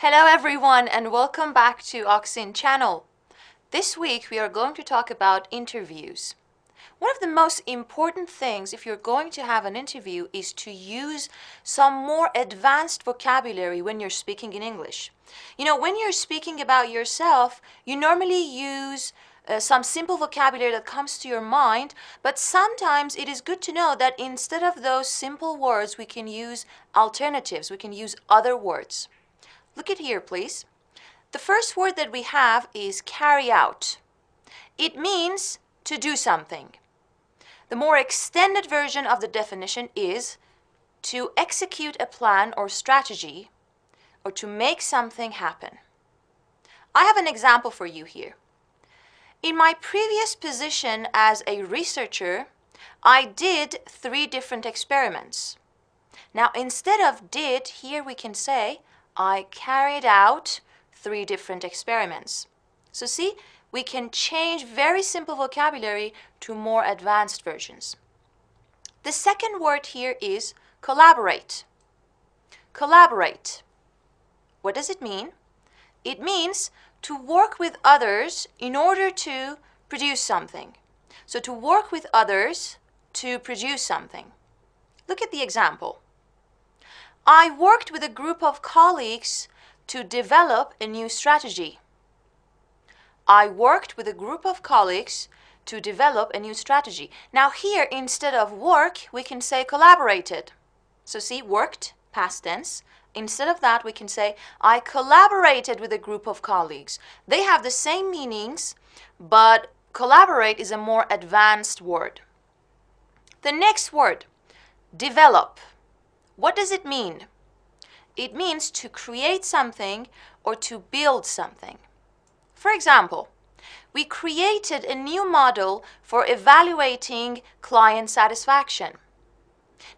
Hello everyone and welcome back to Eksine channel. This week we are going to talk about interviews. One of the most important things if you're going to have an interview is to use some more advanced vocabulary when you're speaking in English. You know, when you're speaking about yourself, you normally use some simple vocabulary that comes to your mind, but sometimes it is good to know that instead of those simple words, we can use alternatives, we can use other words. Look at here, please. The first word that we have is carry out. It means to do something. The more extended version of the definition is to execute a plan or strategy or to make something happen. I have an example for you here. In my previous position as a researcher, I did 3 different experiments. Now, instead of did, here we can say I carried out 3 different experiments. So see, we can change very simple vocabulary to more advanced versions. The second word here is collaborate. Collaborate. What does it mean? It means to work with others in order to produce something. So to work with others to produce something. Look at the example. I worked with a group of colleagues to develop a new strategy. I worked with a group of colleagues to develop a new strategy. Now here, instead of work, we can say collaborated. So see, worked, past tense. Instead of that, we can say, I collaborated with a group of colleagues. They have the same meanings, but collaborate is a more advanced word. The next word, develop. What does it mean? It means to create something or to build something. For example, we created a new model for evaluating client satisfaction.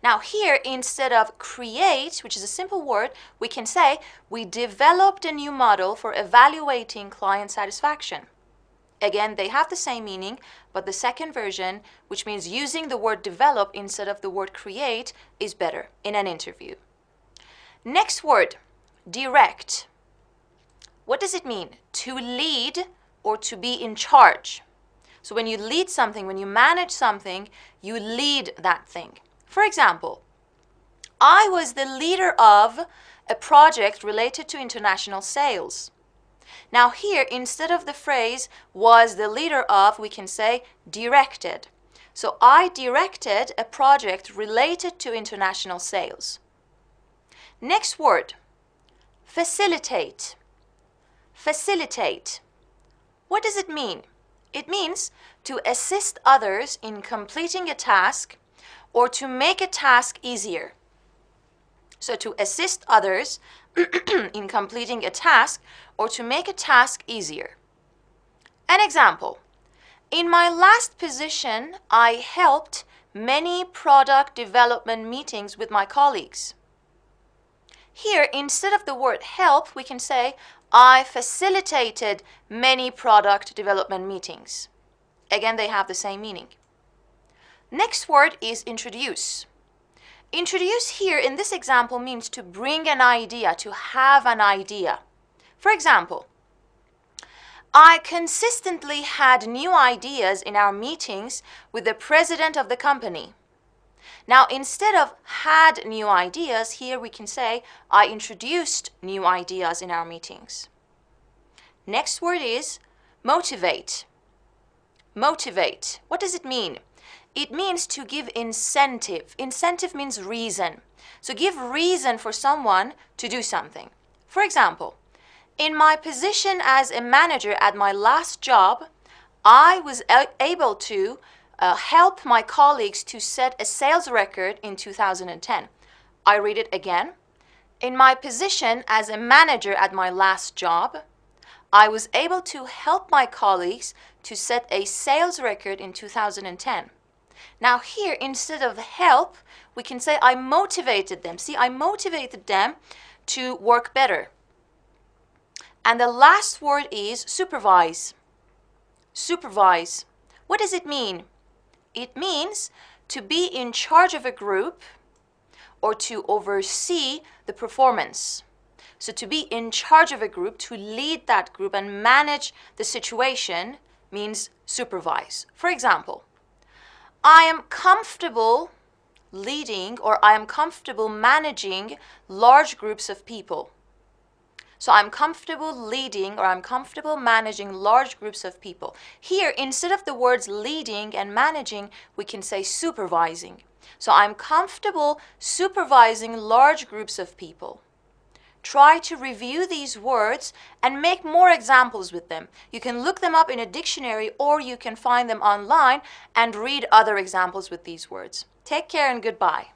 Now here, instead of create, which is a simple word, we can say we developed a new model for evaluating client satisfaction. Again, they have the same meaning, but the second version, which means using the word develop instead of the word create, is better in an interview. Next word, direct. What does it mean? To lead or to be in charge. So when you lead something, when you manage something, you lead that thing. For example, I was the leader of a project related to international sales. Now here, instead of the phrase was the leader of, we can say directed. So I directed a project related to international sales. Next word, facilitate. Facilitate. What does it mean? It means to assist others in completing a task or to make a task easier. So to assist others in completing a task or to make a task easier. An example. In my last position, I helped many product development meetings with my colleagues. Here, instead of the word help, we can say, I facilitated many product development meetings. Again, they have the same meaning. Next word is introduce. Introduce here in this example means to bring an idea, to have an idea. For example, I consistently had new ideas in our meetings with the president of the company. Now, instead of had new ideas, here we can say, I introduced new ideas in our meetings. Next word is motivate. Motivate. What does it mean? It means to give incentive. Incentive means reason. So give reason for someone to do something. For example, in my position as a manager at my last job, I was able to help my colleagues to set a sales record in 2010. I read it again. In my position as a manager at my last job, I was able to help my colleagues to set a sales record in 2010. Now here, instead of help, we can say I motivated them. See, I motivated them to work better. And the last word is supervise. Supervise. What does it mean? It means to be in charge of a group or to oversee the performance. So to be in charge of a group, to lead that group and manage the situation means supervise. For example, I am comfortable leading or I am comfortable managing large groups of people. So I'm comfortable leading or I'm comfortable managing large groups of people. Here, instead of the words leading and managing, we can say supervising. So I'm comfortable supervising large groups of people. Try to review these words and make more examples with them. You can look them up in a dictionary or you can find them online and read other examples with these words. Take care and goodbye.